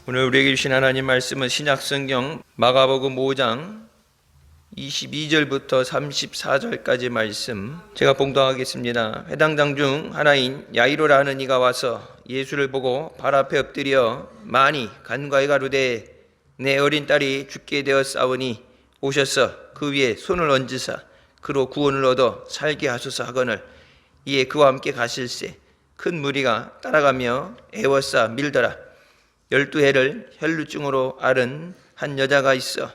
오늘 우리에게 주신 하나님 말씀은 신약성경 마가복음 5장 22절부터 34절까지 말씀 제가 봉독하겠습니다. 회당장 중 하나인 야이로라는 이가 와서 예수를 보고 발 앞에 엎드려 많이 간과히 가로되 내 어린 딸이 죽게 되었사오니 오셔서 그 위에 손을 얹으사 그로 구원을 얻어 살게 하소서 하거늘 이에 그와 함께 가실새 큰 무리가 따라가며 애워싸 밀더라. 12해를 혈루증으로 앓은 한 여자가 있어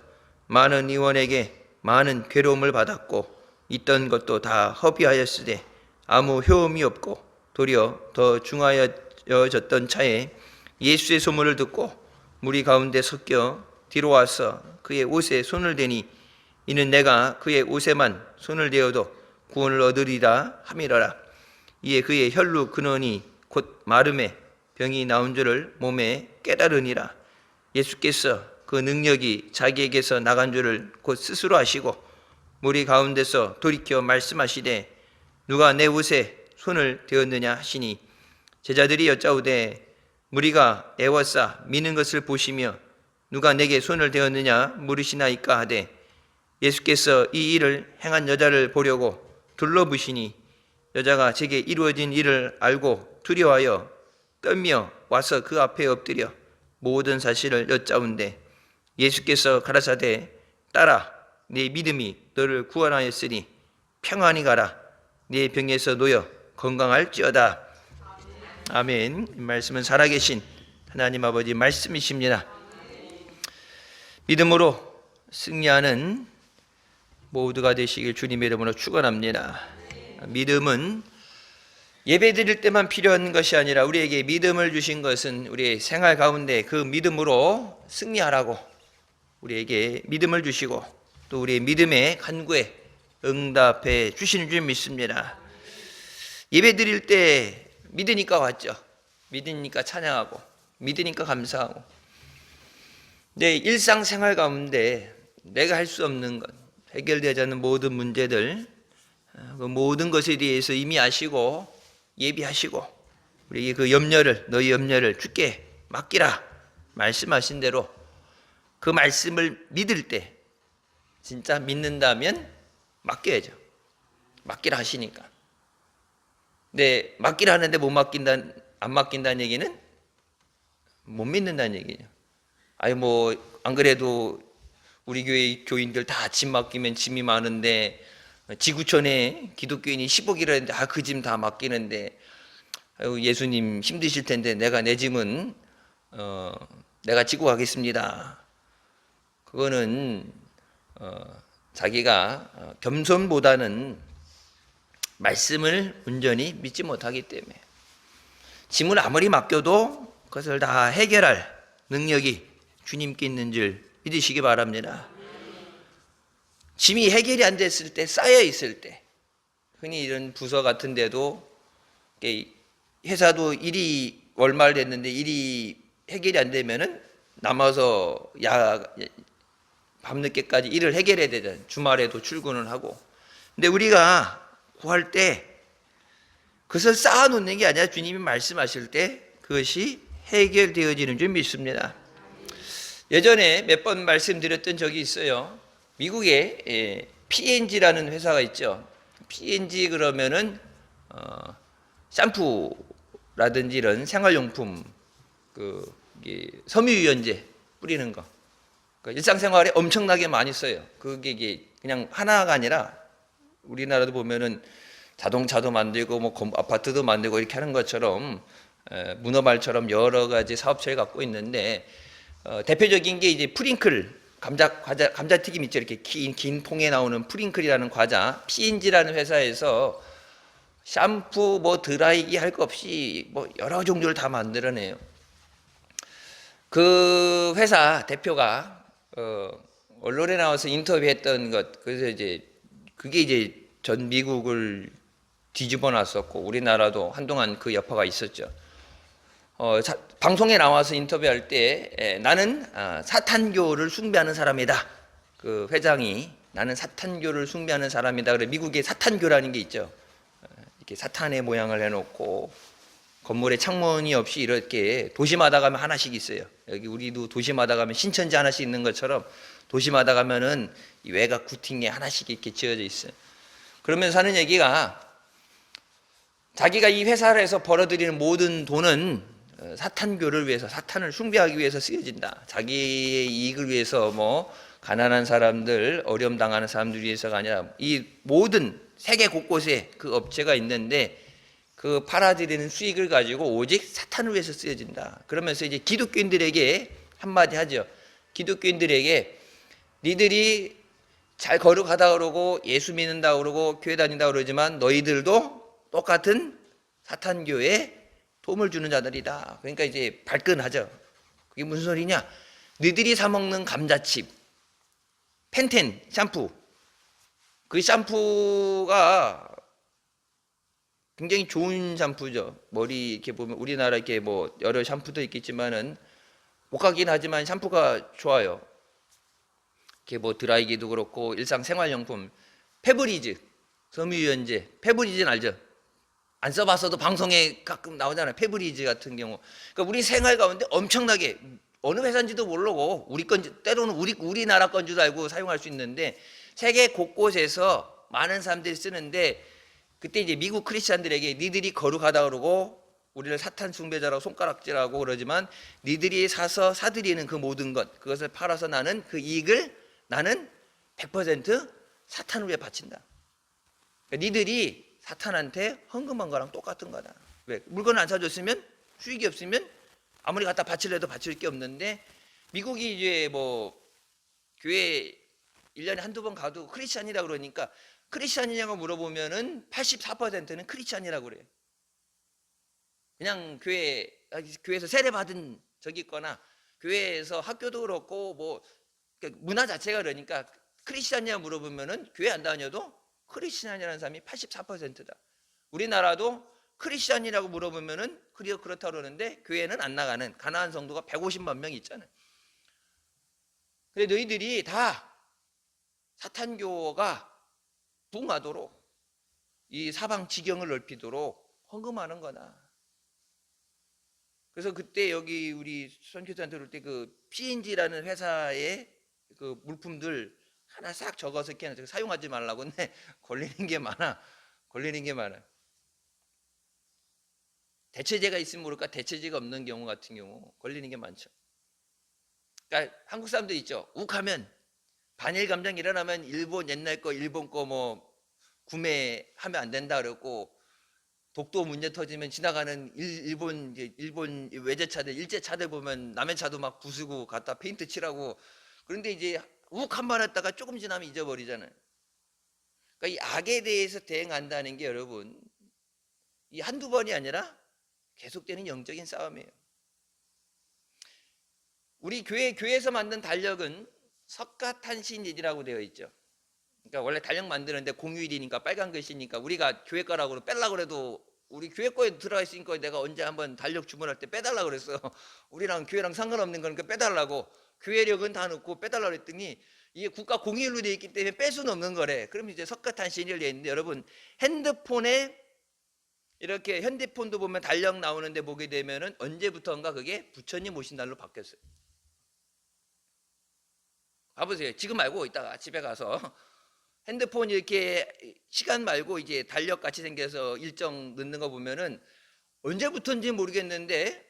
많은 의원에게 많은 괴로움을 받았고 있던 것도 다 허비하였으되 아무 효험이 없고 도리어 더 중하여졌던 차에 예수의 소문을 듣고 무리 가운데 섞여 뒤로 와서 그의 옷에 손을 대니 이는 내가 그의 옷에만 손을 대어도 구원을 얻으리라 함이러라. 이에 그의 혈루 근원이 곧 마름에 병이 나온 줄을 몸에 깨달으니라. 예수께서 그 능력이 자기에게서 나간 줄을 곧 스스로 아시고 무리 가운데서 돌이켜 말씀하시되 누가 내 옷에 손을 대었느냐 하시니 제자들이 여짜오되 무리가 애워싸 미는 것을 보시며 누가 내게 손을 대었느냐 물으시나이까 하되 예수께서 이 일을 행한 여자를 보려고 둘러보시니 여자가 제게 이루어진 일을 알고 두려워하여 떨며 와서 그 앞에 엎드려 모든 사실을 여짜온대 예수께서 가라사대 딸아 네 믿음이 너를 구원하였으니 평안히 가라 네 병에서 놓여 건강할지어다. 아멘. 이 말씀은 살아계신 하나님 아버지 말씀이십니다. 믿음으로 승리하는 모두가 되시길 주님의 이름으로 축원합니다. 믿음은 예배 드릴 때만 필요한 것이 아니라 우리에게 믿음을 주신 것은 우리의 생활 가운데 그 믿음으로 승리하라고 우리에게 믿음을 주시고 또 우리의 믿음의 간구에 응답해 주시는 줄 믿습니다. 예배 드릴 때 믿으니까 왔죠. 믿으니까 찬양하고 믿으니까 감사하고 내 일상생활 가운데 내가 할 수 없는 것 해결되지 않는 모든 문제들 그 모든 것에 대해서 이미 아시고 예비하시고 우리에게 그 염려를 너희 염려를 주께 맡기라 말씀하신 대로 그 말씀을 믿을 때 진짜 믿는다면 맡겨야죠. 맡기라 하시니까. 근데 맡기라 하는데 안 맡긴다는 얘기는 못 믿는다는 얘기죠. 아니 뭐 안 그래도 우리 교회 교인들 다 짐 맡기면 짐이 많은데 지구촌에 기독교인이 10억이라는데 그 짐 다 맡기는데 예수님 힘드실 텐데 내가 내 짐은 내가 지고 가겠습니다. 그거는 자기가 겸손보다는 말씀을 온전히 믿지 못하기 때문에 짐을 아무리 맡겨도 그것을 다 해결할 능력이 주님께 있는 줄 믿으시기 바랍니다. 짐이 해결이 안 됐을 때 쌓여 있을 때 흔히 이런 부서 같은 데도 회사도 일이 월말 됐는데 일이 해결이 안 되면은 남아서 밤늦게까지 일을 해결해야 되잖아요. 주말에도 출근을 하고. 근데 우리가 구할 때 그것을 쌓아놓는 게 아니라 주님이 말씀하실 때 그것이 해결되어지는 줄 믿습니다. 예전에 몇 번 말씀드렸던 적이 있어요. 미국에 P&G라는 회사가 있죠. P&G 그러면은 샴푸라든지 이런 생활용품, 섬유유연제 뿌리는 거, 일상생활에 엄청나게 많이 써요. 그게 그냥 하나가 아니라 우리나라도 보면은 자동차도 만들고 뭐 아파트도 만들고 이렇게 하는 것처럼 문어발처럼 여러 가지 사업체를 갖고 있는데 대표적인 게 이제 프링클 감자튀김 있죠. 이렇게 긴 통에 나오는 프링클이라는 과자, P&G라는 회사에서 샴푸, 뭐 드라이기 할 거 없이 뭐 여러 종류를 다 만들어내요. 그 회사 대표가 언론에 나와서 인터뷰했던 것, 그래서 이제 그게 이제 전 미국을 뒤집어 놨었고 우리나라도 한동안 그 여파가 있었죠. 방송에 나와서 인터뷰할 때 나는 사탄교를 숭배하는 사람이다. 그 회장이 나는 사탄교를 숭배하는 사람이다. 그래 미국에 사탄교라는 게 있죠. 이렇게 사탄의 모양을 해놓고 건물에 창문이 없이 이렇게 도시마다 가면 하나씩 있어요. 여기 우리도 도시마다 가면 신천지 하나씩 있는 것처럼 도시마다 가면은 이 외곽 구팅에 하나씩 이렇게 지어져 있어요. 그러면서 하는 얘기가 자기가 이 회사를 해서 벌어들이는 모든 돈은 사탄교를 위해서, 사탄을 숭배하기 위해서 쓰여진다. 자기의 이익을 위해서 뭐 가난한 사람들, 어려움 당하는 사람들 위해서가 아니라 이 모든 세계 곳곳에 그 업체가 있는데 그 팔아들이는 수익을 가지고 오직 사탄을 위해서 쓰여진다. 그러면서 이제 기독교인들에게 한마디 하죠. 기독교인들에게 니들이 잘 거룩하다 그러고 예수 믿는다 그러고 교회 다닌다 그러지만 너희들도 똑같은 사탄교에 도움을 주는 자들이다. 그러니까 이제 발끈하죠. 그게 무슨 소리냐? 너희들이 사 먹는 감자칩, 펜텐 샴푸, 그 샴푸가 굉장히 좋은 샴푸죠. 머리 이렇게 보면 우리나라 이렇게 뭐 여러 샴푸도 있겠지만은 못 가긴 하지만 샴푸가 좋아요. 이렇게 뭐 드라이기도 그렇고 일상생활용품, 페브리즈, 섬유유연제, 페브리즈는 알죠? 안 써봤어도 방송에 가끔 나오잖아요. 페브리즈 같은 경우. 그러니까 우리 생활 가운데 엄청나게 어느 회사인지도 모르고 우리 건지 때로는 우리나라 건 줄 알고 사용할 수 있는데 세계 곳곳에서 많은 사람들이 쓰는데 그때 이제 미국 크리스찬들에게 니들이 거룩하다 그러고 우리를 사탄 숭배자라고 손가락질하고 그러지만 니들이 사서 사들이는 그 모든 것 그것을 팔아서 나는 그 이익을 나는 100% 사탄을 위해 바친다. 그러니까 니들이 사탄한테 헌금한 거랑 똑같은 거다. 왜? 물건을 안 사줬으면 수익이 없으면 아무리 갖다 바치려도 바칠 게 없는데 미국이 이제 뭐 교회 1년에 한두 번 가도 크리스찬이라고 그러니까 크리스찬이냐고 물어보면은 84%는 크리스찬이라고 그래요. 그냥 교회에서 세례 받은 적이 있거나 교회에서 학교도 그렇고 뭐 문화 자체가 그러니까 크리스찬이냐 물어보면은 교회 안 다녀도 크리스찬이라는 사람이 84%다. 우리나라도 크리스찬이라고 물어보면은 그렇다고 그러는데 교회는 안 나가는 가난한 성도가 150만 명 있잖아요. 근데 너희들이 다 사탄교가 붕하도록 이 사방 지경을 넓히도록 헌금하는 거다. 그래서 그때 여기 우리 선교사한테 올 때 그 P&G라는 회사의 그 물품들 하나 싹 적어서 이렇게 사용하지 말라고. 근데 걸리는 게 많아. 대체제가 있으면 모를까 대체제가 없는 경우 같은 경우 걸리는 게 많죠. 그러니까 한국 사람도 있죠. 욱하면 반일 감정 일어나면 옛날 거 일본 거 뭐 구매하면 안 된다 그랬고 독도 문제 터지면 지나가는 일본 외제차들 일제차들 보면 남의 차도 막 부수고 갖다 페인트 칠하고 그런데 이제 욱 한 번 했다가 조금 지나면 잊어버리잖아요. 그러니까 이 악에 대해서 대응한다는 게 여러분 이 한두 번이 아니라 계속되는 영적인 싸움이에요. 우리 교회에서 만든 달력은 석가탄신일이라고 되어 있죠. 그러니까 원래 달력 만드는데 공휴일이니까 빨간 글씨니까 우리가 교회 거라고 빼려고 해도 우리 교회 거에 들어가 있으니까 내가 언제 한번 달력 주문할 때 빼달라고 그랬어. 우리랑 교회랑 상관없는 거니까 빼달라고. 교회력은 다 넣고 빼달라고 그랬더니 이게 국가 공휴일로 되어 있기 때문에 뺄 수는 없는 거래. 그럼 이제 석가탄신일 되어 있는데 여러분 핸드폰에 이렇게 핸드폰도 보면 달력 나오는데 보게 되면은 언제부터인가 그게 부처님 오신 날로 바뀌었어요. 봐보세요. 지금 말고 이따가 집에 가서 핸드폰 이렇게 시간 말고 이제 달력 같이 생겨서 일정 넣는 거 보면은 언제부터인지 모르겠는데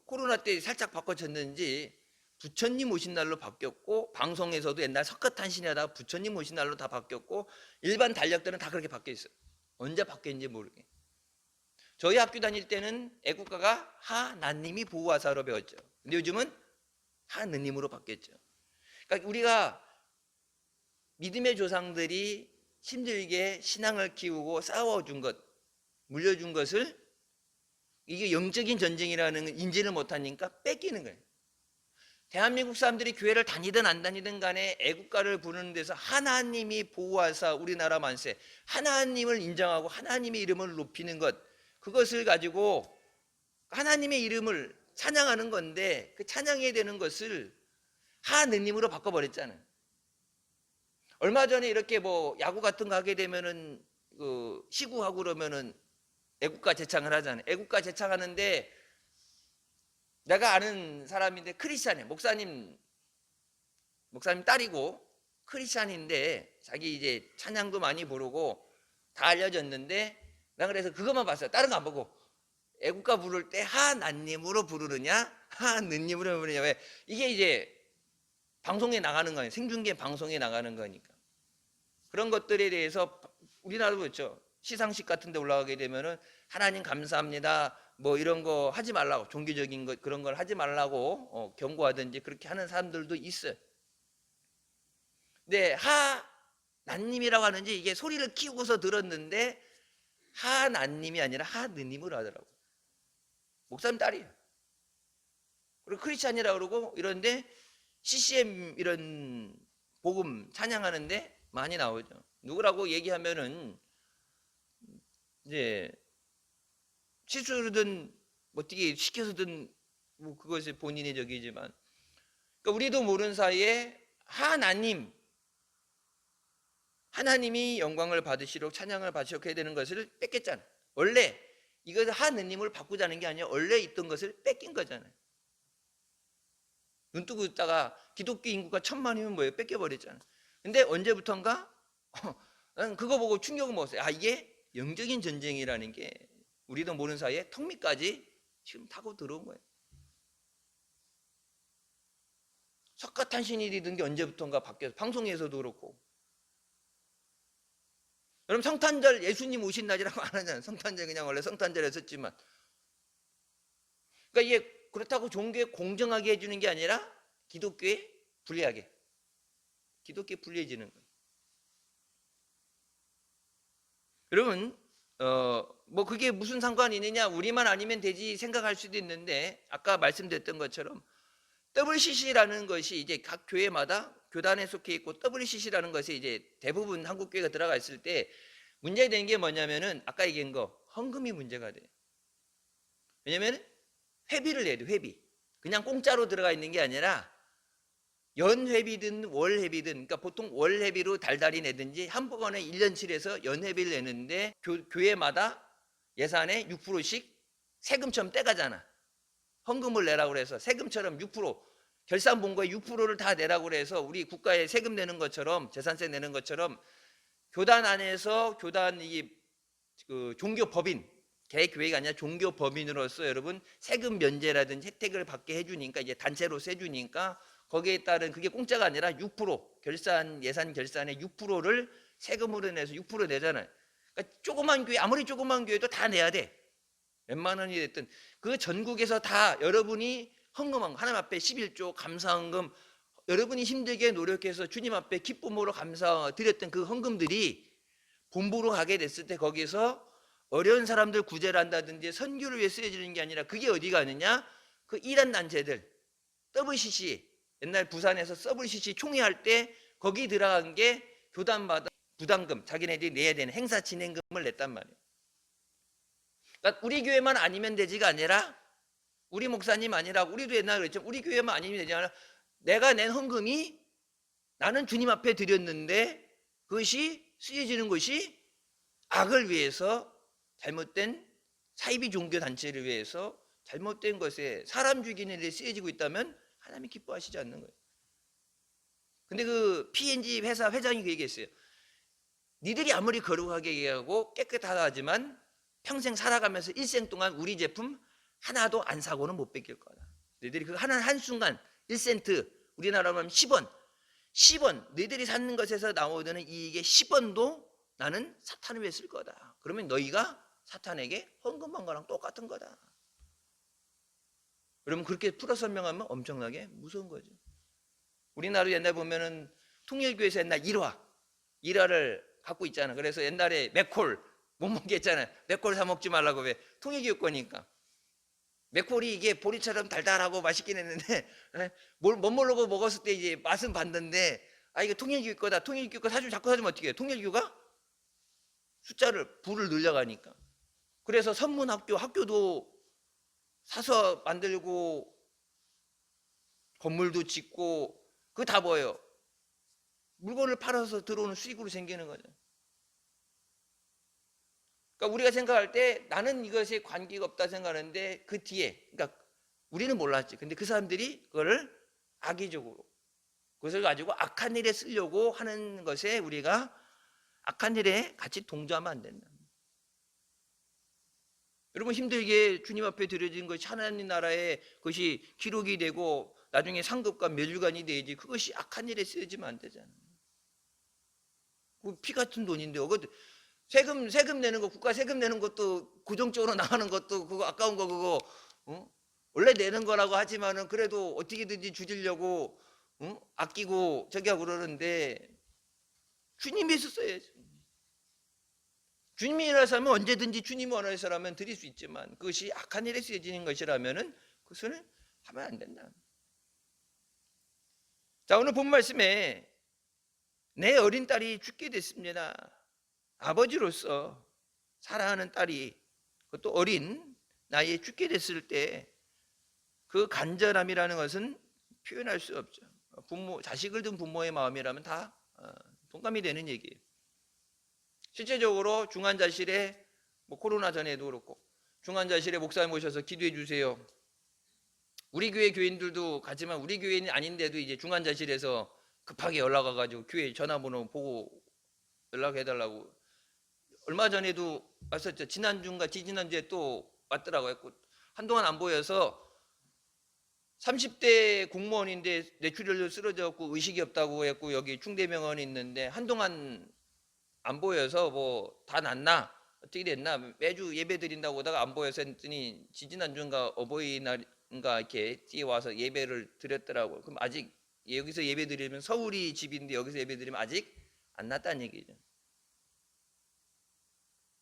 코로나 때 살짝 바꿔졌는지 부처님 오신 날로 바뀌었고 방송에서도 옛날 석가탄신일하다가 부처님 오신 날로 다 바뀌었고 일반 달력들은 다 그렇게 바뀌어 있어요. 언제 바뀌었는지 모르게. 저희 학교 다닐 때는 애국가가 하나님이 보호하사로 배웠죠. 근데 요즘은 하느님으로 바뀌었죠. 그러니까 우리가 믿음의 조상들이 힘들게 신앙을 키우고 싸워준 것, 물려준 것을 이게 영적인 전쟁이라는 인지를 못하니까 뺏기는 거예요. 대한민국 사람들이 교회를 다니든 안 다니든 간에 애국가를 부르는 데서 하나님이 보호하사 우리나라 만세, 하나님을 인정하고 하나님의 이름을 높이는 것, 그것을 가지고 하나님의 이름을 찬양하는 건데 그 찬양해야 되는 것을 하느님으로 바꿔버렸잖아요. 얼마 전에 이렇게 뭐 야구 같은 거 하게 되면은 그 시구하고 그러면은 애국가 제창을 하잖아요. 애국가 제창하는데 내가 아는 사람인데 크리스찬이에요. 목사님 딸이고 크리스찬인데 자기 이제 찬양도 많이 부르고 다 알려졌는데 난 그래서 그것만 봤어요. 다른 거 안 보고. 애국가 부를 때 하나님으로 부르느냐 하느님으로 부르느냐. 왜? 이게 이제 방송에 나가는 거예요. 생중계 방송에 나가는 거니까. 그런 것들에 대해서 우리나라도 그렇죠. 시상식 같은 데 올라가게 되면은 하나님 감사합니다 뭐 이런 거 하지 말라고, 종교적인 것 그런 걸 하지 말라고 경고하든지 그렇게 하는 사람들도 있어요. 근데 하나님이라고 하는지 이게 소리를 키우고서 들었는데 하나님이 아니라 하느님으로 하더라고. 목사님 딸이에요. 그리고 크리스찬이라고 그러고 이런데 CCM 이런 복음 찬양하는데 많이 나오죠. 누구라고 얘기하면은 이제 실수로든 어떻게 시켜서든 뭐 그것이 본인의 적이지만, 그러니까 우리도 모르는 사이에 하나님이 영광을 받으시도록 찬양을 받으시도록 해야 되는 것을 뺏겼잖아. 원래 이것을 하느님을 바꾸자는 게 아니라 원래 있던 것을 뺏긴 거잖아요. 눈 뜨고 있다가 기독교 인구가 1000만이면 뭐예요? 뺏겨버렸잖아. 근데 언제부턴가 난 그거 보고 충격을 먹었어요. 이게 영적인 전쟁이라는 게 우리도 모르는 사이에 턱 밑까지 지금 타고 들어온 거예요. 석가탄신이 되던 게 언제부턴가 바뀌어서 방송에서도 그렇고. 여러분 성탄절 예수님 오신 날이라고 안 하잖아요. 성탄절 그냥 원래 성탄절에 썼지만. 그러니까 이게 그렇다고 종교에 공정하게 해주는 게 아니라 기독교에 불리하게. 기독교에 불리해지는 거예요. 여러분 뭐 그게 무슨 상관이 있느냐, 우리만 아니면 되지 생각할 수도 있는데 아까 말씀드렸던 것처럼 WCC라는 것이 이제 각 교회마다 교단에 속해 있고 WCC라는 것이 이제 대부분 한국 교회가 들어가 있을 때 문제되는 게 뭐냐면은 아까 얘기한 거 헌금이 문제가 돼요. 왜냐면 회비를 내야 돼. 회비. 그냥 공짜로 들어가 있는 게 아니라 연회비든 월회비든, 그러니까 보통 월회비로 달달이 내든지 한꺼번에 1년치에서 연회비를 내는데 교회마다 예산의 6%씩 세금처럼 떼가잖아. 헌금을 내라고 그래서 세금처럼 6% 결산 본 거에 6%를 다 내라고 그래서 우리 국가에 세금 내는 것처럼 재산세 내는 것처럼 교단 안에서 교단 그 종교법인, 개교회가 아니라 종교법인으로서 여러분 세금 면제라든지 혜택을 받게 해주니까 이제 단체로서 해주니까 거기에 따른 그게 공짜가 아니라 6% 예산 결산의 6%를 세금으로 내서 6% 내잖아요. 그러니까 조그만 교회, 아무리 조그만 교회도 다 내야 돼. 몇만 원이 됐든 그 전국에서 다 여러분이 헌금한 거, 하나님 앞에 11조 감사헌금, 여러분이 힘들게 노력해서 주님 앞에 기쁨으로 감사드렸던 그 헌금들이 본부로 가게 됐을 때 거기서 어려운 사람들 구제를 한다든지 선교를 위해 쓰여지는 게 아니라 그게 어디 가느냐, 그 이란 단체들 WCC, 옛날 부산에서 WCC 총회할 때 거기 들어간 게 교단마다 부담금, 자기네들이 내야 되는 행사 진행금을 냈단 말이에요. 그러니까 우리 교회만 아니면 되지가 아니라, 우리 목사님 아니라, 우리도 옛날에 그랬죠. 우리 교회만 아니면 되지 않아. 내가 낸 헌금이 나는 주님 앞에 드렸는데 그것이 쓰여지는 것이 악을 위해서, 잘못된 사이비 종교 단체를 위해서 잘못된 것에 사람 죽이는 일에 쓰여지고 있다면 하나님이 기뻐하시지 않는 거예요. 근데 그 P&G 회사 회장이 그 얘기했어요. 니들이 아무리 거룩하게 얘기하고 깨끗하다 하지만 평생 살아가면서 일생 동안 우리 제품 하나도 안 사고는 못 뺏길 거다. 너희들이 그 한순간 1센트, 우리나라로 하면 10원 너희들이 사는 것에서 나오는 이익의 10원도 나는 사탄을 위해 쓸 거다. 그러면 너희가 사탄에게 헌금한 거랑 똑같은 거다. 여러분 그렇게 풀어 설명하면 엄청나게 무서운 거죠. 우리나라 옛날 보면은 통일교에서 옛날 일화를 갖고 있잖아. 그래서 옛날에 맥콜 못 먹게 했잖아요. 맥콜 사 먹지 말라고. 왜? 통일교육 거니까. 맥콜이 이게 보리처럼 달달하고 맛있긴 했는데 못 모르고 먹었을 때 이제 맛은 봤는데 이거 통일교육 거다. 통일교육 거 자꾸 사주면 어떻게 해요? 통일교가 부를 늘려가니까. 그래서 학교도 사서 만들고 건물도 짓고 그거 다 뭐예요? 물건을 팔아서 들어오는 수익으로 생기는 거죠. 그러니까 우리가 생각할 때 나는 이것에 관계가 없다 생각하는데 그 뒤에, 그러니까 우리는 몰랐지. 근데 그 사람들이 그거를 악의적으로, 그것을 가지고 악한 일에 쓰려고 하는 것에 우리가 악한 일에 같이 동조하면 안 된다. 여러분, 힘들게 주님 앞에 드려진 것이 하나님 나라의 것이 기록이 되고 나중에 상급과 멸류관이 되지, 그것이 악한 일에 쓰여지면 안 되잖아요. 피 같은 돈인데 세금 내는 거, 국가 세금 내는 것도 고정적으로 나가는 것도 그거 아까운 거 그거 원래 내는 거라고 하지만은 그래도 어떻게든지 주려고 아끼고 저기 하고 그러는데, 주님이 있었어야지. 주님이라서 하면 언제든지 주님 원하서라면 드릴 수 있지만, 그것이 악한 일에 쓰여지는 것이라면은 그것은 하면 안 된다. 자, 오늘 본 말씀에 내 어린 딸이 죽게 됐습니다. 아버지로서 사랑하는 딸이, 그것도 어린 나이에 죽게 됐을 때 그 간절함이라는 것은 표현할 수 없죠. 자식을 둔 부모의 마음이라면 다 동감이 되는 얘기예요. 실제적으로 중환자실에, 코로나 전에도 그렇고 중환자실에 목사님 오셔서 기도해 주세요. 우리 교회 교인들도 가지만 우리 교인이 아닌데도 이제 중환자실에서 급하게 연락 와가지고 교회 전화번호 보고 연락해달라고. 얼마 전에도 왔었죠. 지난주인가 지지난주에 또 왔더라고요. 한동안 안 보여서 30대 공무원인데 뇌출혈로 쓰러졌고 의식이 없다고 했고, 여기 충대병원에 있는데 한동안 안 보여서 다 낫나 어떻게 됐나 매주 예배 드린다고 오다가 안 보여서 했더니 지지난주인가 어버이날인가 이렇게 뒤에 와서 예배를 드렸더라고요. 그럼 아직 여기서 예배 드리면, 서울이 집인데 여기서 예배 드리면 아직 안 낫다는 얘기죠.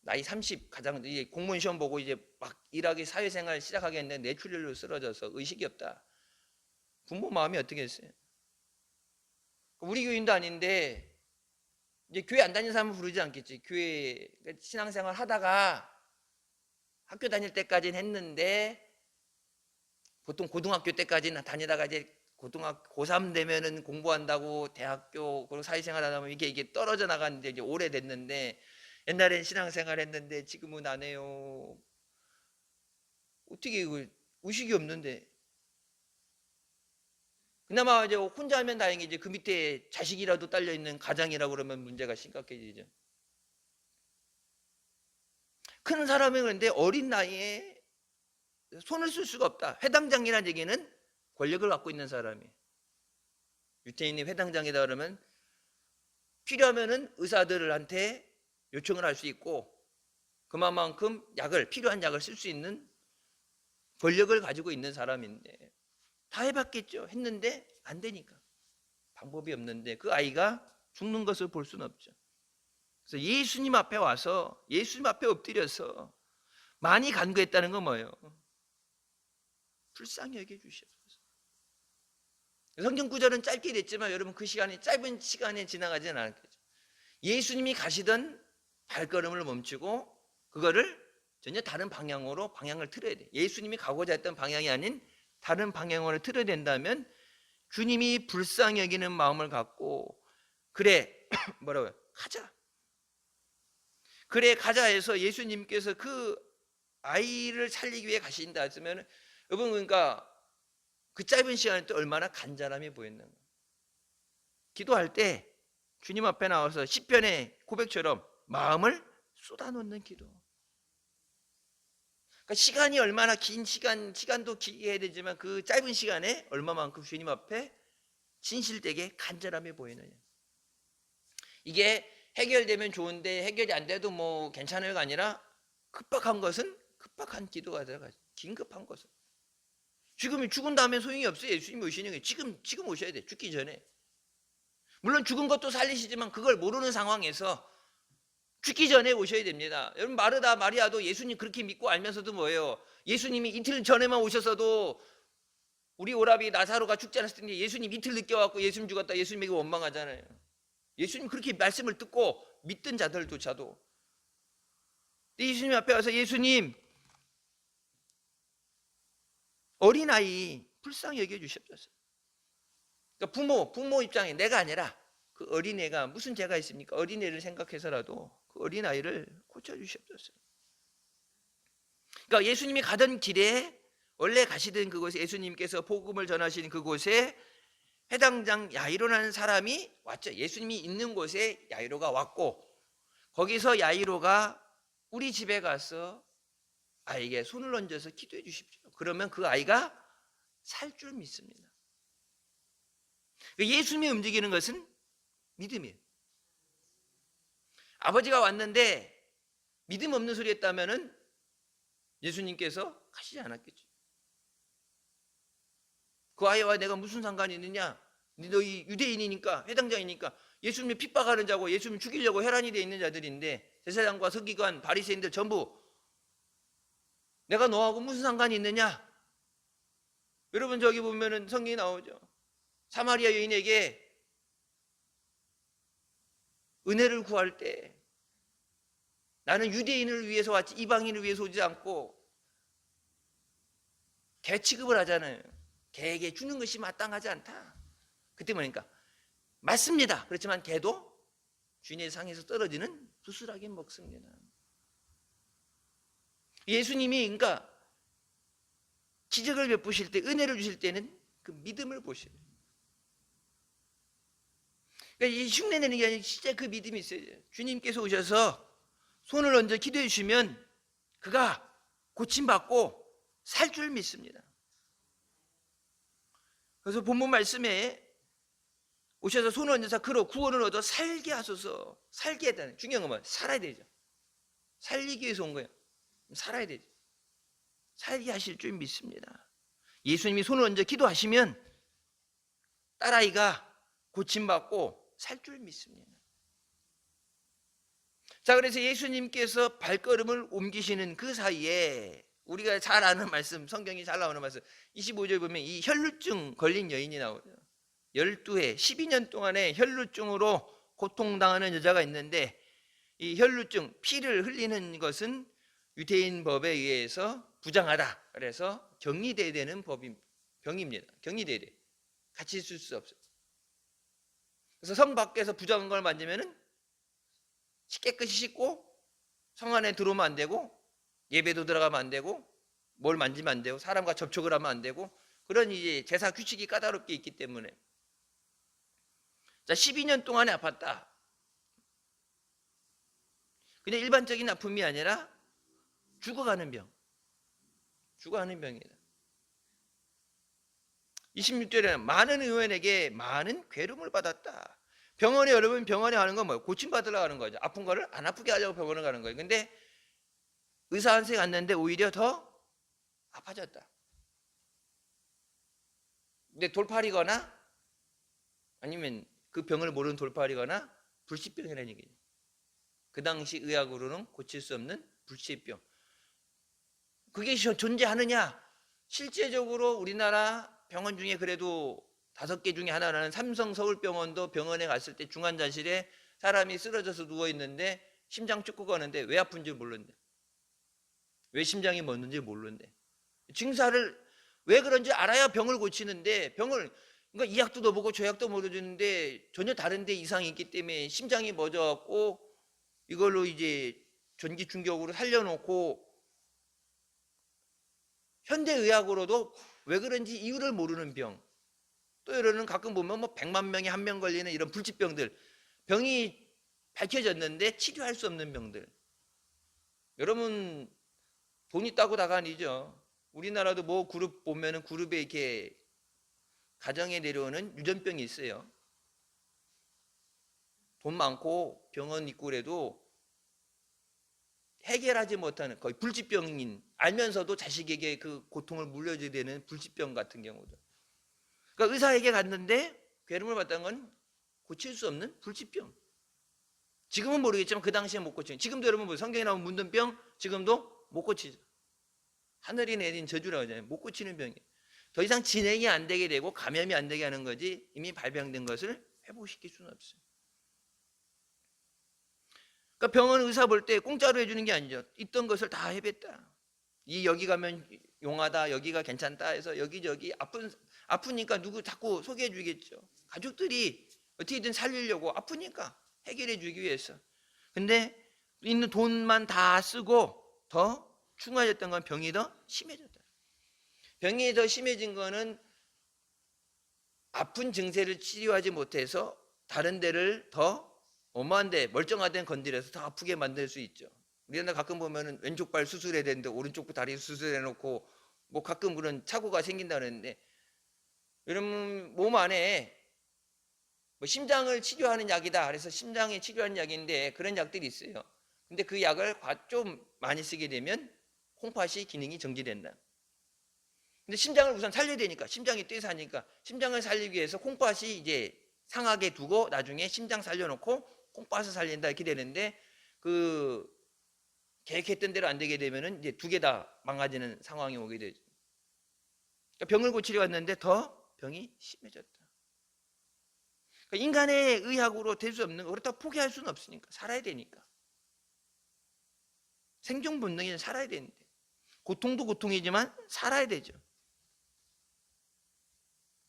나이 30 가장 이제 공무원 시험 보고 이제 막 일하기 사회생활 시작하겠는데 뇌출혈로 쓰러져서 의식이 없다. 부모 마음이 어떻게 했어요? 우리 교인도 아닌데 이제 교회 안 다니는 사람은 부르지 않겠지. 교회 신앙생활 하다가 학교 다닐 때까지는 했는데, 보통 고등학교 때까지는 다니다가 이제 고3 되면은 공부한다고 대학교 그리고 사회생활 하다 보면 이게 떨어져 나가는데 이제 오래됐는데, 옛날엔 신앙생활 했는데 지금은 안 해요. 어떻게 의식이 없는데. 그나마 이제 혼자 하면 다행이지, 그 밑에 자식이라도 딸려 있는 가장이라고 그러면 문제가 심각해지죠. 큰 사람이 그런데 어린 나이에 손을 쓸 수가 없다. 회당장이라는 얘기는 권력을 갖고 있는 사람이. 유태인이 회당장이다 그러면 필요하면은 의사들한테 요청을 할 수 있고, 그만큼 필요한 약을 쓸 수 있는 권력을 가지고 있는 사람인데, 다 해봤겠죠. 했는데 안 되니까, 방법이 없는데 그 아이가 죽는 것을 볼 수는 없죠. 그래서 예수님 앞에 와서 예수님 앞에 엎드려서 많이 간구했다는 건 뭐예요? 불쌍히 여겨 주시옵소서. 성경 구절은 짧게 됐지만 여러분, 그 시간이 짧은 시간에 지나가지는 않았겠죠. 예수님이 가시던 발걸음을 멈추고 그거를 전혀 다른 방향으로 방향을 틀어야 돼. 예수님이 가고자 했던 방향이 아닌 다른 방향으로 틀어야 된다면 주님이 불쌍히 여기는 마음을 갖고, 그래 뭐라고요? 가자. 그래 가자 해서 예수님께서 그 아이를 살리기 위해 가신다 했으면, 여러분, 그러니까 그 짧은 시간에 또 얼마나 간절함이 보였는 거예요. 기도할 때 주님 앞에 나와서 시편의 고백처럼 마음을 쏟아놓는 기도. 그러니까 시간이 얼마나 긴 시간도 길게 해야 되지만 그 짧은 시간에 얼마만큼 주님 앞에 진실되게 간절함이 보이느냐. 이게 해결되면 좋은데 해결이 안 돼도 괜찮아요가 아니라, 급박한 것은 급박한 기도가 들어가죠. 긴급한 것은. 지금 죽은 다음에 소용이 없어요. 예수님이 오시는 게 지금 오셔야 돼. 죽기 전에. 물론 죽은 것도 살리시지만 그걸 모르는 상황에서 죽기 전에 오셔야 됩니다. 여러분, 마르다 마리아도 예수님 그렇게 믿고 알면서도 뭐예요? 예수님이 이틀 전에만 오셨어도 우리 오라비 나사로가 죽지 않았을 텐데 예수님 이틀 늦게 와서 예수님 죽었다, 예수님에게 원망하잖아요. 예수님 그렇게 말씀을 듣고 믿던 자들조차도. 예수님 앞에 와서, 예수님 어린아이 불쌍히 여겨주시옵소서. 그러니까 부모 입장에 내가 아니라 그 어린애가 무슨 죄가 있습니까? 어린애를 생각해서라도 그 어린아이를 고쳐주시옵소서. 그러니까 예수님이 가던 길에 원래 가시던 그곳에 예수님께서 복음을 전하신 그곳에 회당장 야이로라는 사람이 왔죠. 예수님이 있는 곳에 야이로가 왔고, 거기서 야이로가 우리 집에 가서 아이에게 손을 얹어서 기도해 주십시오. 그러면 그 아이가 살 줄 믿습니다. 예수님이 움직이는 것은 믿음이에요. 아버지가 왔는데 믿음 없는 소리 했다면 예수님께서 가시지 않았겠죠. 그 아이와 내가 무슨 상관이 있느냐? 너희 유대인이니까, 회당장이니까 예수님을 핍박하는 자고 예수님을 죽이려고 혈안이 되어 있는 자들인데, 제사장과 서기관, 바리새인들 전부 내가 너하고 무슨 상관이 있느냐? 여러분, 저기 보면은 성경이 나오죠. 사마리아 여인에게 은혜를 구할 때 나는 유대인을 위해서 왔지 이방인을 위해서 오지 않고, 개 취급을 하잖아요. 개에게 주는 것이 마땅하지 않다. 그때 뭐니까 맞습니다. 그렇지만 개도 주인의 상에서 떨어지는 부스라기 먹습니다. 예수님이 그러니까 기적을 베푸실 때, 은혜를 주실 때는 그 믿음을 보셔요. 그러니까 이 흉내내는 게 아니라 진짜 그 믿음이 있어요. 주님께서 오셔서 손을 얹어 기도해 주시면 그가 고침받고 살 줄 믿습니다. 그래서 본문 말씀에 오셔서 손을 얹어서 그로 구원을 얻어 살게 하소서. 살게 했다는, 중요한 건 뭐예요? 살아야 되죠. 살리기 위해서 온 거예요. 살아야 되죠. 살게 하실 줄 믿습니다. 예수님이 손을 얹어 기도하시면 딸아이가 고침받고 살 줄 믿습니다. 자, 그래서 예수님께서 발걸음을 옮기시는 그 사이에 우리가 잘 아는 말씀, 성경이 잘 나오는 말씀 25절 보면 이 혈루증 걸린 여인이 나오죠. 12해 12년 동안의 혈루증으로 고통당하는 여자가 있는데, 이 혈루증, 피를 흘리는 것은 유대인 법에 의해서 부정하다. 그래서 격리돼야 되는 병입니다. 격리돼야 돼. 같이 있을 수 없어요. 그래서 성 밖에서 부정한 걸 만지면은 깨끗이 씻고 성 안에 들어오면 안 되고, 예배도 들어가면 안 되고, 뭘 만지면 안 되고, 사람과 접촉을 하면 안 되고, 그런 이제 제사 규칙이 까다롭게 있기 때문에. 자, 12년 동안에 아팠다. 그냥 일반적인 아픔이 아니라 죽어가는 병. 죽어가는 병이다. 26절에는 많은 의원에게 많은 괴로움을 받았다. 병원에, 여러분 병원에 가는 건 뭐예요? 고침받으러 가는 거죠. 아픈 거를 안 아프게 하려고 병원에 가는 거예요. 근데 의사 한테 갔는데 오히려 더 아파졌다. 근데 돌팔이거나 아니면 그 병을 모르는 돌팔이거나 불치병이라는 얘기죠. 그 당시 의학으로는 고칠 수 없는 불치병. 그게 존재하느냐? 실제적으로 우리나라 병원 중에 그래도 5개 중에 하나라는 삼성 서울병원도 병원에 갔을 때 중환자실에 사람이 쓰러져서 누워있는데 심장 쫓고 가는데 왜 아픈지 모르는데, 왜 심장이 멎는지 모르는데, 증사를 왜 그런지 알아야 병을 고치는데, 그러니까 이 약도 넣어보고 저 약도 먹어주는데 전혀 다른데 이상이 있기 때문에 심장이 멎어갖고 이걸로 이제 전기 충격으로 살려놓고, 현대의학으로도 왜 그런지 이유를 모르는 병. 또 이러는 가끔 보면 뭐 100만 명에 1명 걸리는 이런 불치병들, 병이 밝혀졌는데 치료할 수 없는 병들. 여러분 돈 있다고 다가 아니죠. 우리나라도 뭐 그룹 보면은 그룹에 이렇게 가정에 내려오는 유전병이 있어요. 돈 많고 병원 있고 그래도 해결하지 못하는 거의 불치병인, 알면서도 자식에게 그 고통을 물려줘야 되는 불치병 같은 경우도. 그러니까 의사에게 갔는데 괴로움을 받던 건 고칠 수 없는 불치병. 지금은 모르겠지만 그 당시에 못 고치는, 지금도 여러분 보세요. 성경에 나온 문둥병 지금도 못 고치죠. 하늘이 내린 저주라고 하잖아요. 못 고치는 병이에요. 더 이상 진행이 안 되게 되고 감염이 안 되게 하는 거지, 이미 발병된 것을 회복시킬 수는 없어요. 그러니까 병원 의사 볼 때 공짜로 해주는 게 아니죠. 있던 것을 다 해뱉다. 여기 가면 용하다, 여기가 괜찮다 해서 여기저기 아프니까 누구 자꾸 소개해 주겠죠. 가족들이 어떻게든 살리려고, 아프니까 해결해 주기 위해서. 근데 있는 돈만 다 쓰고 더 충화했던 건 병이 더 심해졌다. 병이 더 심해진 거는 아픈 증세를 치료하지 못해서 다른 데를 더 어마한 데, 멀쩡한 데 건드려서 더 아프게 만들 수 있죠. 우리가 가끔 보면은 왼쪽 발 수술해야 되는데 오른쪽 다리 수술해 놓고 뭐 가끔 그런 착오가 생긴다 그러는데, 여러분 몸 안에 뭐 심장을 치료하는 약이다 그래서 심장에 치료하는 약인데 그런 약들이 있어요. 근데 그 약을 좀 많이 쓰게 되면 콩팥이 기능이 정지된다. 근데 심장을 우선 살려야 되니까, 심장이 뛰사니까 심장을 살리기 위해서 콩팥이 이제 상하게 두고 나중에 심장 살려놓고 콩팥을 살린다 이렇게 되는데, 그 계획했던 대로 안 되게 되면은 이제 두 개 다 망가지는 상황이 오게 되죠. 그러니까 병을 고치려 왔는데 더 병이 심해졌다. 그러니까 인간의 의학으로 될 수 없는 거, 그렇다고 포기할 수는 없으니까 살아야 되니까. 생존 본능이 살아야 되는데, 고통도 고통이지만 살아야 되죠.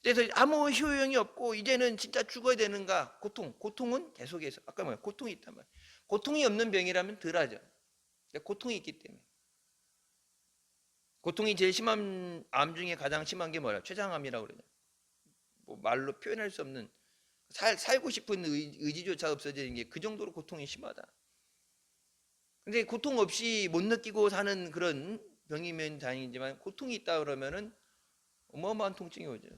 그래서 아무 효용이 없고 이제는 진짜 죽어야 되는가? 고통은 계속해서, 아까 뭐야, 고통이 있단 말이에요. 고통이 없는 병이라면 덜하죠. 고통이 있기 때문에. 고통이 제일 심한 암 중에 가장 심한 게 뭐야? 췌장암이라고 그러죠. 뭐 말로 표현할 수 없는, 살고 싶은 의지조차 없어지는 게 그 정도로 고통이 심하다. 근데 고통 없이 못 느끼고 사는 그런 병이면 다행이지만, 고통이 있다 그러면은 어마어마한 통증이 오죠.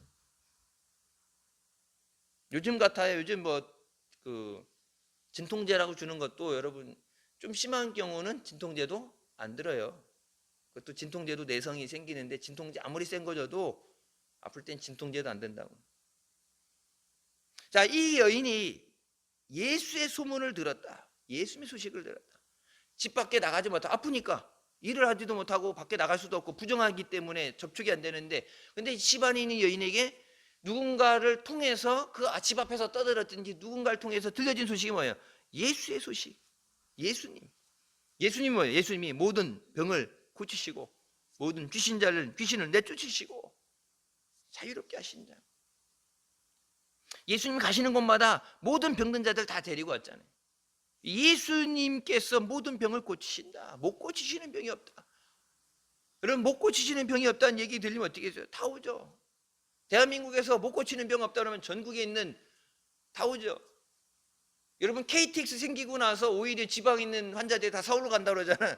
요즘 같아요. 요즘 진통제라고 주는 것도 여러분 좀 심한 경우는 진통제도 안 들어요. 그것도 진통제도 내성이 생기는데, 진통제 아무리 센 거 줘도 아플 땐 진통제도 안 된다고. 자, 이 여인이 예수의 소문을 들었다. 예수의 소식을 들었다. 집 밖에 나가지 못하고, 아프니까 일을 하지도 못하고 밖에 나갈 수도 없고 부정하기 때문에 접촉이 안 되는데, 근데 집안에 여인에게 누군가를 통해서, 그 집 앞에서 떠들었든지 누군가를 통해서 들려진 소식이 뭐예요? 예수의 소식. 예수님이 뭐예요? 예수님이 모든 병을 고치시고 모든 귀신을 내쫓으시고 자유롭게 하신다. 예수님 가시는 곳마다 모든 병든 자들 다 데리고 왔잖아요. 예수님께서 모든 병을 고치신다. 못 고치시는 병이 없다. 여러분, 못 고치시는 병이 없다는 얘기 들리면 어떻게 해요? 다 오죠. 대한민국에서 못 고치는 병 없다 그러면 전국에 있는 다 오죠. 여러분, KTX 생기고 나서 오히려 지방에 있는 환자들이 다 서울로 간다고 그러잖아요.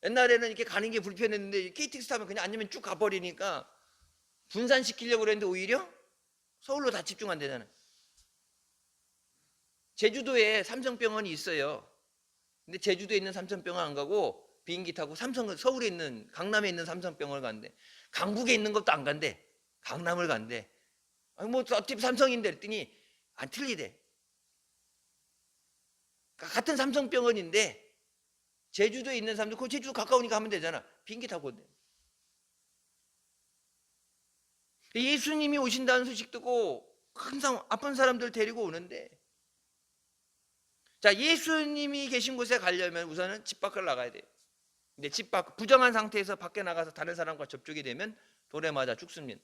옛날에는 이렇게 가는 게 불편했는데 KTX 타면 그냥 앉으면 쭉 가버리니까 분산시키려고 그랬는데 오히려 서울로 다 집중한대잖아요. 제주도에 삼성병원이 있어요. 근데 제주도에 있는 삼성병원 안 가고 비행기 타고 서울에 있는, 강남에 있는 삼성병원을 간대. 강북에 있는 것도 안 간대. 강남을 간대. 아니 뭐 어차피 삼성인데 그랬더니 안 틀리대. 그러니까 같은 삼성병원인데 제주도에 있는 사람들, 그 제주도 가까우니까 하면 되잖아. 비행기 타고 온대. 예수님이 오신다는 소식 듣고 항상 아픈 사람들 데리고 오는데, 자, 예수님이 계신 곳에 가려면 우선은 집 밖을 나가야 돼요. 근데 집 밖, 부정한 상태에서 밖에 나가서 다른 사람과 접촉이 되면 돌에 맞아 죽습니다.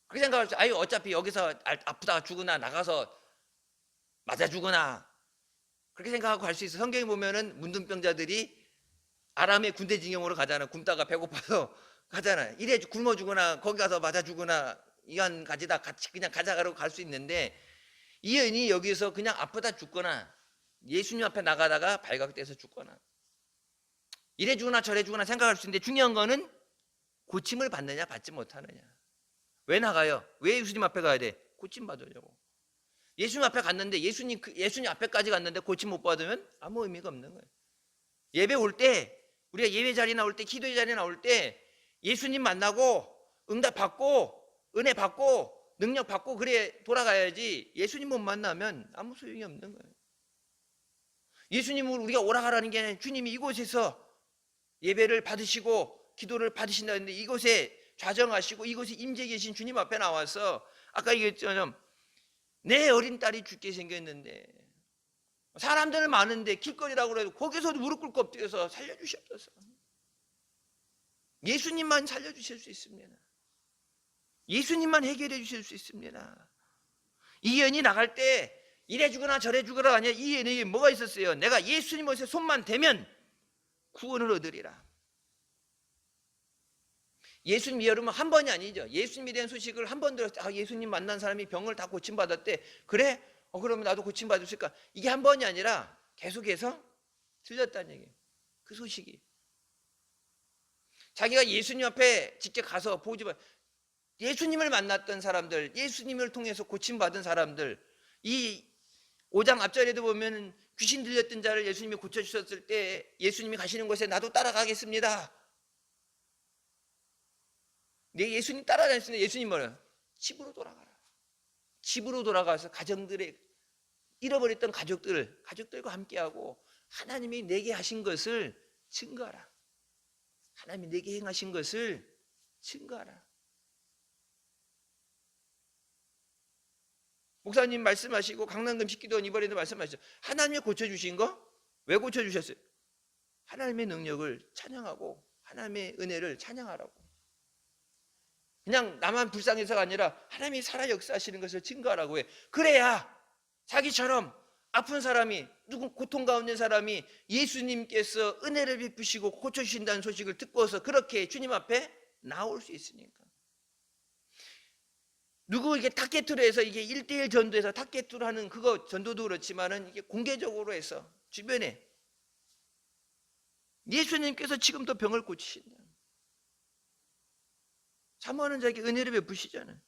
그렇게 생각하죠. 아유, 어차피 여기서 아프다가 죽으나 나가서 맞아 죽으나, 그렇게 생각하고 갈 수 있어. 성경에 보면은 문둥병자들이 아람의 군대 징용으로 가잖아. 굶다가 배고파서 가잖아. 이래 굶어 죽거나 거기 가서 맞아 죽거나 이한 가지다 같이 그냥 가자가라고 갈 수 있는데, 이 여인이 여기서 그냥 아프다 죽거나 예수님 앞에 나가다가 발각돼서 죽거나 이래 죽거나 저래 죽거나 생각할 수 있는데, 중요한 거는 고침을 받느냐 받지 못하느냐. 왜 나가요? 왜 예수님 앞에 가야 돼? 고침 받으려고. 예수님 앞에 갔는데 예수님 앞에까지 갔는데 고침 못 받으면 아무 의미가 없는 거예요. 예배 올 때, 우리가 예배 자리 나올 때, 기도의 자리 나올 때 예수님 만나고 응답 받고 은혜 받고 능력 받고 그래 돌아가야지, 예수님 못 만나면 아무 소용이 없는 거예요. 예수님을 우리가 오라가라는 게 아니라 주님이 이곳에서 예배를 받으시고 기도를 받으신다는데, 이곳에 좌정하시고 이곳에 임재 계신 주님 앞에 나와서, 아까 얘기했죠. 내 어린 딸이 죽게 생겼는데 사람들은 많은데 길거리라고 해도 거기서 무릎 꿇고 엎드려서 살려주시옵소서. 예수님만 살려주실 수 있습니다. 예수님만 해결해 주실 수 있습니다. 이 여인이 나갈 때 이래 주거나 저래 주거나 아니야. 이 여인에게 뭐가 있었어요? 내가 예수님 옷에 손만 대면 구원을 얻으리라. 예수님 여러분 한 번이 아니죠. 예수님에 대한 소식을 한 번 들었을 때 예수님 만난 사람이 병을 다 고침받았대. 그래? 그러면 나도 고침받을 수 있을까? 이게 한 번이 아니라 계속해서 들렸다는 얘기예요. 그 소식이. 자기가 예수님 앞에 직접 가서 보지만 예수님을 만났던 사람들, 예수님을 통해서 고침받은 사람들, 이 5장 앞절에도 보면 귀신 들렸던 자를 예수님이 고쳐주셨을 때 예수님이 가시는 곳에 나도 따라가겠습니다. 내 예수님 따라다녔으면 예수님 뭐래요? 집으로 돌아가라. 집으로 돌아가서 가정들의 잃어버렸던 가족들과 함께하고 하나님이 내게 하신 것을 증거하라. 하나님이 내게 행하신 것을 증거하라. 목사님 말씀하시고 강남금식 기도원 이번에도 말씀하셨죠. 하나님이 고쳐주신 거? 왜 고쳐주셨어요? 하나님의 능력을 찬양하고 하나님의 은혜를 찬양하라고. 그냥 나만 불쌍해서가 아니라 하나님이 살아 역사하시는 것을 증거하라고 해. 그래야 자기처럼 아픈 사람이, 누구 고통 가운데 사람이 예수님께서 은혜를 베푸시고 고쳐주신다는 소식을 듣고서 그렇게 주님 앞에 나올 수 있으니까. 누구 이게 타겟으로 해서 이게 1대1 전도해서 타겟으로 하는 그거 전도도 그렇지만은 이게 공개적으로 해서 주변에 예수님께서 지금도 병을 고치신다. 사모하는 자에게 은혜를 베푸시잖아요.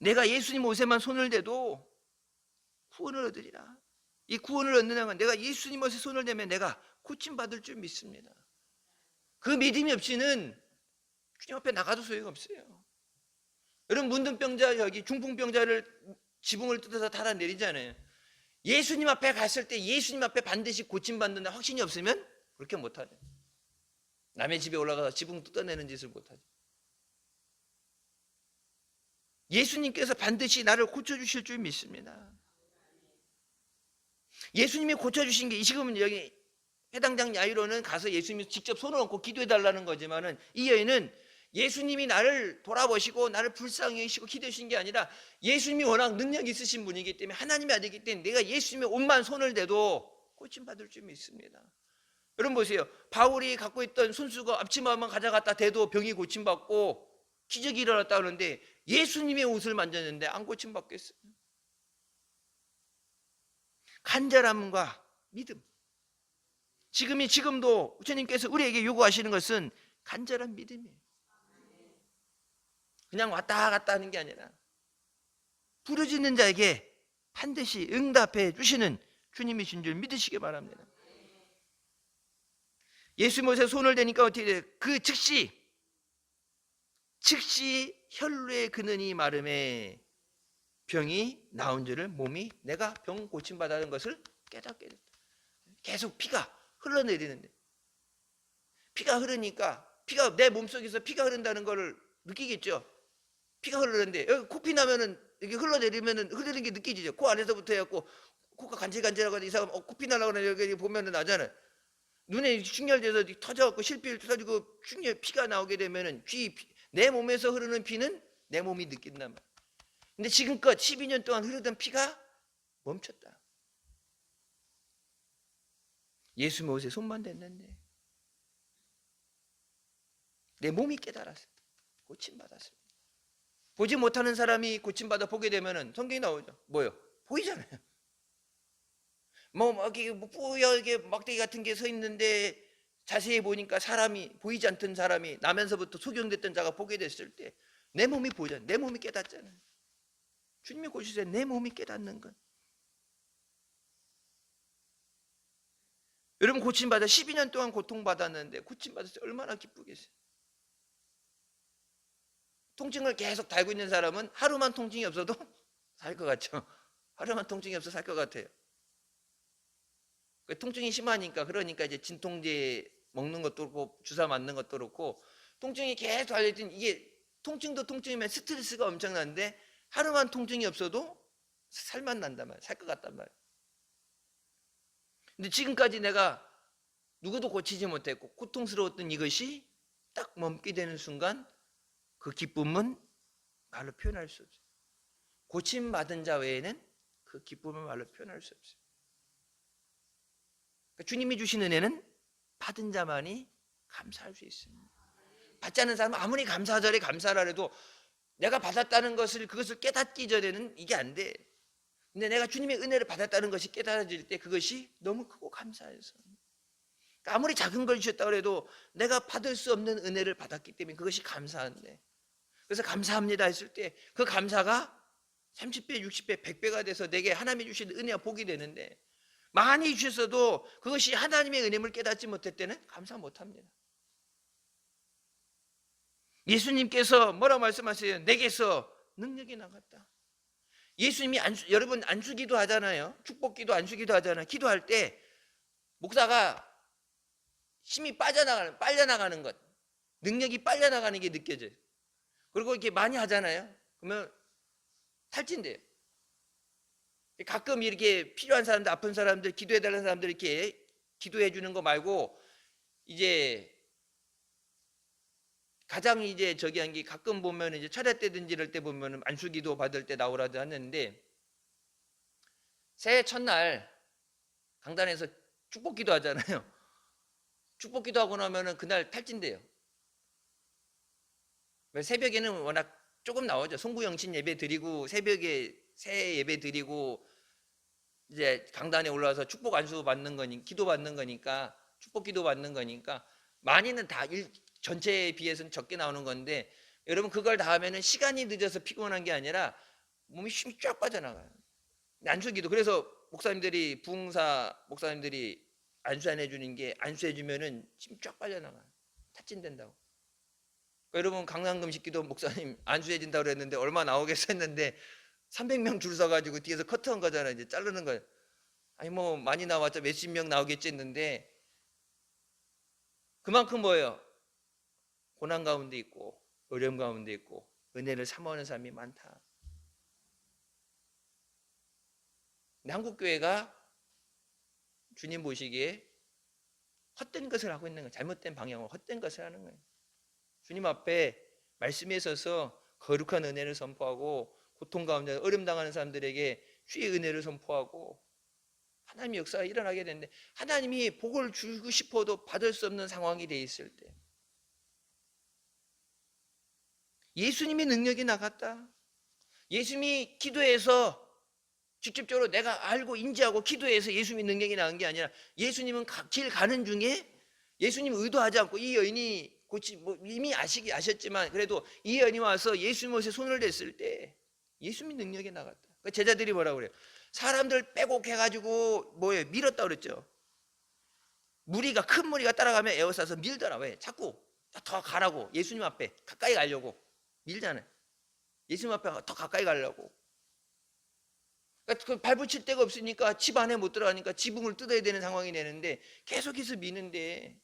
내가 예수님 옷에만 손을 대도 구원을 얻으리라. 이 구원을 얻는 건 내가 예수님 옷에 손을 대면 내가 고침받을 줄 믿습니다. 그 믿음이 없이는 주님 앞에 나가도 소용없어요. 여러분 문둥병자 여기 중풍병자를 지붕을 뜯어서 달아내리잖아요. 예수님 앞에 갔을 때 예수님 앞에 반드시 고침받는다 확신이 없으면 그렇게 못하죠. 남의 집에 올라가서 지붕 뜯어내는 짓을 못하죠. 예수님께서 반드시 나를 고쳐주실 줄 믿습니다. 예수님이 고쳐주신 게 지금은 여기 해당장 야이로는 가서 예수님이 직접 손을 얹고 기도해달라는 거지만은 이 여인은 예수님이 나를 돌아보시고 나를 불쌍히 여기시고 기도해 주신 게 아니라 예수님이 워낙 능력이 있으신 분이기 때문에 하나님이 아니기 때문에 내가 예수님의 옷만 손을 대도 고침받을 줄 믿습니다. 여러분 보세요. 바울이 갖고 있던 손수거 앞치마만 가져갔다 대도 병이 고침받고 기적이 일어났다 그러는데 예수님의 옷을 만졌는데 안 고침받겠어요. 간절함과 믿음. 지금도 주님께서 우리에게 요구하시는 것은 간절한 믿음이에요. 그냥 왔다 갔다 하는 게 아니라 부르짖는 자에게 반드시 응답해 주시는 주님이신 줄 믿으시기 바랍니다. 예수 못에 손을 대니까 어떻게 돼요? 그 즉시 혈루의 근원이 마름에 병이 나온 줄을 몸이 내가 병 고침받았는 것을 깨닫게 됐다. 계속 피가 흘러내리는데 피가 흐르니까 피가 내 몸속에서 피가 흐른다는 걸 느끼겠죠. 피가 흐르는데 여기 코피 나면은 이게 흘러내리면은 흐르는 게 느껴지죠. 코 안에서부터 해갖고 코가 간질간질하고 이상한 코피 나려고 여기 보면은 나잖아요. 눈에 충혈돼서 터져갖고 실피를 터지고 피가 나오게 되면은 내 몸에서 흐르는 피는 내 몸이 느낀단 말이야. 근데 지금껏 12년 동안 흐르던 피가 멈췄다. 예수 옷에 손만 댔는데 내 몸이 깨달았어. 고침받았습니다. 보지 못하는 사람이 고침받아 보게 되면은 성경이 나오죠. 뭐요? 보이잖아요. 뿌옇게 막대기 같은 게 서 있는데 자세히 보니까 사람이 보이지 않던 사람이 나면서부터 소경됐던 자가 보게 됐을 때 내 몸이 보이잖아요. 내 몸이 깨닫잖아요. 주님이 고치세요. 내 몸이 깨닫는 것. 여러분 고침받아 12년 동안 고통받았는데 고침받았을 때 얼마나 기쁘겠어요. 통증을 계속 달고 있는 사람은 하루만 통증이 없어도 살 것 같죠. 하루만 통증이 없어도 살 것 같아요. 통증이 심하니까 그러니까 이제 진통제 먹는 것도 그렇고 주사 맞는 것도 그렇고 통증이 계속 달려있던 이게 통증도 통증이면 스트레스가 엄청난데 하루만 통증이 없어도 살만 난단 말이에요. 살 것 같단 말이에요. 근데 지금까지 내가 누구도 고치지 못했고 고통스러웠던 이것이 딱 멈게 되는 순간 그 기쁨은 말로 표현할 수 없어요. 고침받은 자 외에는 그 기쁨을 말로 표현할 수 없어요. 그러니까 주님이 주신 은혜는 받은 자만이 감사할 수 있습니다. 받지 않는 사람은 아무리 감사절에 감사를 해도 내가 받았다는 것을 그것을 깨닫기 전에는 이게 안 돼. 근데 내가 주님의 은혜를 받았다는 것이 깨달아질 때 그것이 너무 크고 감사해서, 그러니까 아무리 작은 걸 주셨다고 해도 내가 받을 수 없는 은혜를 받았기 때문에 그것이 감사한데, 그래서 감사합니다 했을 때 그 감사가 30배, 60배, 100배가 돼서 내게 하나님이 주신 은혜와 복이 되는데, 많이 주셨어도 그것이 하나님의 은혜를 깨닫지 못할 때는 감사 못합니다. 예수님께서 뭐라고 말씀하세요? 내게서 능력이 나갔다. 예수님이 여러분 안수기도 하잖아요. 축복기도 안수기도 하잖아요. 기도할 때 목사가 힘이 빨려나가는 것, 능력이 빨려나가는 게 느껴져요. 그리고 이렇게 많이 하잖아요. 그러면 탈진돼요. 가끔 이렇게 필요한 사람들, 아픈 사람들, 기도해달라는 사람들 이렇게 기도해 주는 거 말고, 이제 가장 이제 저기 한 게, 가끔 보면 이제 차례 때든지 이럴 때 보면 안수기도 받을 때 나오라도 하는데, 새해 첫날 강단에서 축복기도 하잖아요. 축복기도 하고 나면은 그날 탈진돼요. 새벽에는 워낙 조금 나오죠. 송구영신 예배 드리고 새벽에 새해 예배 드리고 이제 강단에 올라와서 축복 안수 받는 거니, 기도 받는 거니까, 축복 기도 받는 거니까 많이는 다 전체에 비해서는 적게 나오는 건데, 여러분 그걸 다 하면은 시간이 늦어서 피곤한 게 아니라 몸이 힘이 쫙 빠져나가요. 안수기도, 그래서 목사님들이, 부흥사 목사님들이 안수 안 해주는 게, 안수해 주면은 힘이 쫙 빠져나가요. 탈진된다고. 그러니까 여러분 강남금식기도 목사님 안수해 준다고 그랬는데 얼마 나오겠어 했는데 300명 줄 서가지고 뒤에서 커트한 거잖아요. 이제 자르는 거예요. 아니 뭐 많이 나왔죠. 몇십 명 나오겠지 했는데, 그만큼 뭐예요? 고난 가운데 있고 어려움 가운데 있고 은혜를 사모하는 사람이 많다. 근데 한국교회가 주님 보시기에 헛된 것을 하고 있는 거예요. 잘못된 방향으로 헛된 것을 하는 거예요. 주님 앞에 말씀에 서서 거룩한 은혜를 선포하고, 고통 가운데 어려움 당하는 사람들에게 주의 은혜를 선포하고 하나님의 역사가 일어나게 되는데, 하나님이 복을 주고 싶어도 받을 수 없는 상황이 돼 있을 때 예수님의 능력이 나갔다. 예수님이 기도해서 직접적으로 내가 알고 인지하고 기도해서 예수님의 능력이 나간 게 아니라, 예수님은 길 가는 중에 예수님 의도하지 않고 이 여인이 이미 아셨지만 그래도 이 여인이 와서 예수님 옷에 손을 댔을 때 예수님의 능력이 나갔다. 그러니까 제자들이 뭐라고 그래요? 사람들 빼곡해가지고 밀었다 그랬죠. 큰 무리가 따라가면 에워싸서 밀더라. 왜? 자꾸 더 가라고, 예수님 앞에 가까이 가려고 밀잖아요. 예수님 앞에 더 가까이 가려고. 그러니까 발붙일 데가 없으니까 집 안에 못 들어가니까 지붕을 뜯어야 되는 상황이 되는데 계속해서 미는데,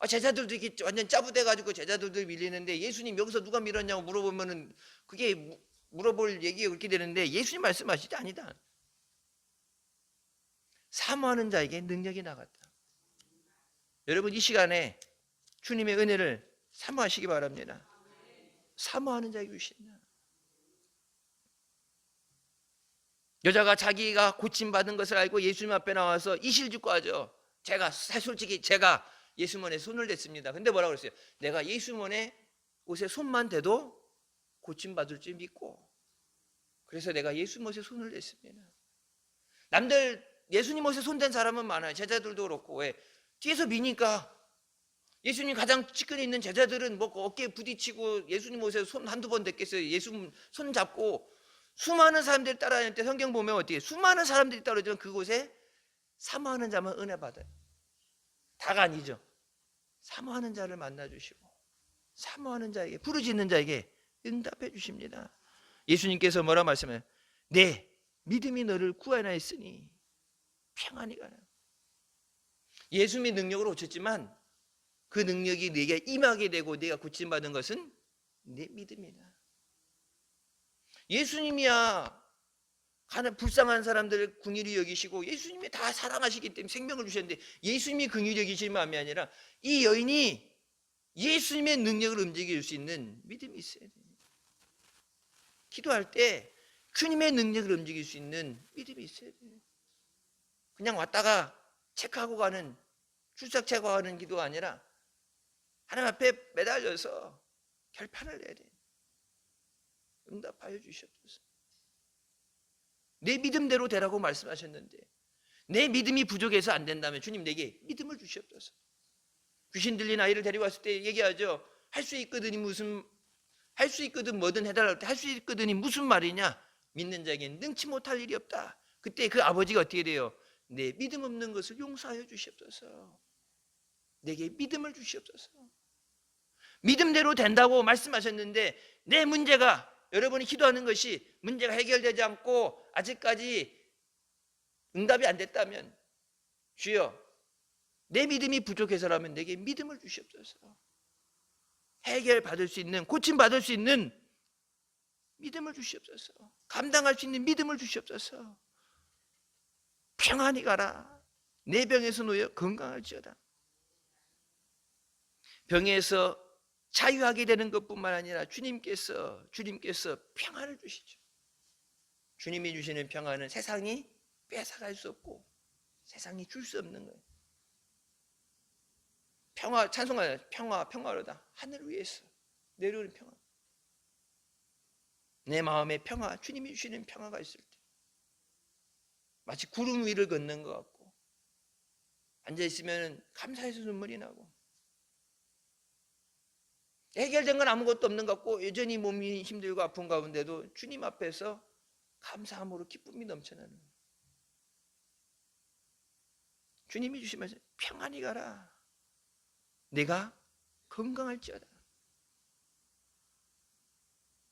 제자들도 이렇게 완전 짜부돼가지고 제자들도 밀리는데, 예수님 여기서 누가 밀었냐고 물어보면은 그게 물어볼 얘기가 그렇게 되는데, 예수님 말씀하시지 아니다. 사모하는 자에게 능력이 나갔다. 여러분 이 시간에 주님의 은혜를 사모하시기 바랍니다. 사모하는 자에게 주신다. 여자가 자기가 고침받은 것을 알고 예수님 앞에 나와서 이실직고하죠. 솔직히 제가 예수님의 손을 댔습니다. 근데 뭐라고 그랬어요? 내가 예수님의 옷에 손만 대도 고침받을 줄 믿고, 그래서 내가 예수님 옷에 손을 댔습니다. 남들 예수님 옷에 손댄 사람은 많아요. 제자들도 그렇고. 왜? 뒤에서 미니까. 예수님 가장 측근에 있는 제자들은 어깨에 부딪히고 예수님 옷에 손 한두 번 댔겠어요. 예수님 손 잡고 수많은 사람들이 따라다닐 때 성경 보면 어떻게, 수많은 사람들이 따라다니면 그곳에 사모하는 자만 은혜 받아요. 다가 아니죠. 사모하는 자를 만나주시고 사모하는 자에게, 부르짖는 자에게 응답해 주십니다. 예수님께서 뭐라 말씀해요? 내 믿음이 너를 구원하였으니 평안히 가라. 예수님의 능력으로 고쳤지만 그 능력이 내게 임하게 되고 내가 고침받은 것은 내 믿음이다. 예수님이야 불쌍한 사람들을 긍휼히 여기시고, 예수님이 다 사랑하시기 때문에 생명을 주셨는데, 예수님이 긍휼히 여기실 마음이 아니라 이 여인이 예수님의 능력을 움직일 수 있는 믿음이 있어야 됩니다. 기도할 때 주님의 능력을 움직일 수 있는 믿음이 있어야 돼요. 그냥 왔다가 체크하고 가는, 출석 체크하는 기도가 아니라 하나님 앞에 매달려서 결판을 내야 돼. 응답하여 주시옵소서. 내 믿음대로 되라고 말씀하셨는데 내 믿음이 부족해서 안 된다면 주님 내게 믿음을 주시옵소서. 귀신 들린 아이를 데리고 왔을 때 얘기하죠. 할 수 있거든이 할 수 있거든 뭐든 해달라고 할 수 있거든이 무슨 말이냐. 믿는 자에게는 능치 못할 일이 없다. 그때 그 아버지가 어떻게 돼요? 내 믿음 없는 것을 용서하여 주시옵소서. 내게 믿음을 주시옵소서. 믿음대로 된다고 말씀하셨는데 내 문제가 여러분이 기도하는 것이 문제가 해결되지 않고 아직까지 응답이 안 됐다면 주여 내 믿음이 부족해서라면 내게 믿음을 주시옵소서. 해결받을 수 있는 고침받을 수 있는 믿음을 주시옵소서. 감당할 수 있는 믿음을 주시옵소서. 평안히 가라. 내 병에서 놓여 건강할지어다. 병에서 자유하게 되는 것뿐만 아니라 주님께서 평안을 주시죠. 주님이 주시는 평안은 세상이 뺏어갈 수 없고 세상이 줄 수 없는 거예요. 평화, 찬송하는 평화로다. 하늘 위에서 내려오는 평화. 내 마음에 평화, 주님이 주시는 평화가 있을 때 마치 구름 위를 걷는 것 같고 앉아있으면 감사해서 눈물이 나고 해결된 건 아무것도 없는 것 같고 여전히 몸이 힘들고 아픈 가운데도 주님 앞에서 감사함으로 기쁨이 넘쳐나는 거예요. 주님이 주시면서 평안히 가라. 내가 건강할지어다.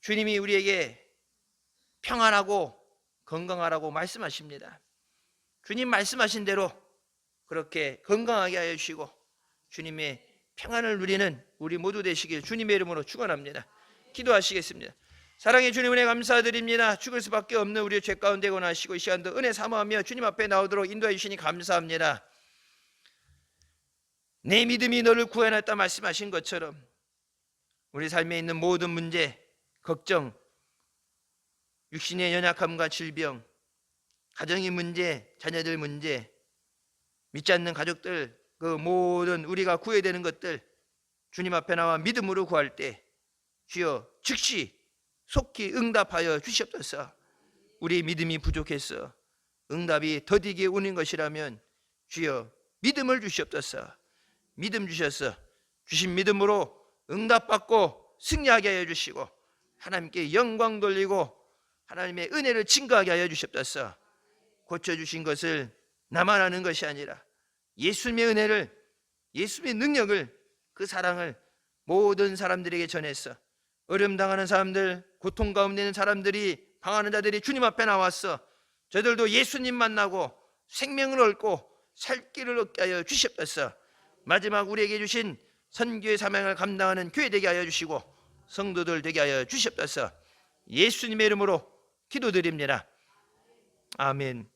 주님이 우리에게 평안하고 건강하라고 말씀하십니다. 주님 말씀하신 대로 그렇게 건강하게 하여 주시고 주님의 평안을 누리는 우리 모두 되시길 주님의 이름으로 축원합니다. 기도하시겠습니다. 사랑의 주님 은혜 감사드립니다. 죽을 수밖에 없는 우리의 죄 가운데 권하시고 이 시간도 은혜 사모하며 주님 앞에 나오도록 인도해 주시니 감사합니다. 내 믿음이 너를 구원했다 말씀하신 것처럼 우리 삶에 있는 모든 문제, 걱정, 육신의 연약함과 질병, 가정의 문제, 자녀들 문제, 믿지 않는 가족들, 그 모든 우리가 구해야 되는 것들 주님 앞에 나와 믿음으로 구할 때 주여 즉시 속히 응답하여 주시옵소서. 우리 믿음이 부족해서 응답이 더디게 오는 것이라면 주여 믿음을 주시옵소서. 믿음 주셔서 주신 믿음으로 응답받고 승리하게 하여 주시고 하나님께 영광 돌리고 하나님의 은혜를 증거하게 하여 주시옵소서. 고쳐주신 것을 나만 아는 것이 아니라 예수님의 은혜를, 예수님의 능력을, 그 사랑을 모든 사람들에게 전해서 어려움 당하는 사람들, 고통 가운데 있는 사람들이, 방황하는 자들이 주님 앞에 나와서 저들도 예수님 만나고 생명을 얻고 살 길을 얻게 하여 주시옵소서. 마지막 우리에게 주신 선교의 사명을 감당하는 교회 되게 하여 주시고 성도들 되게 하여 주시옵소서. 예수님의 이름으로 기도드립니다. 아멘.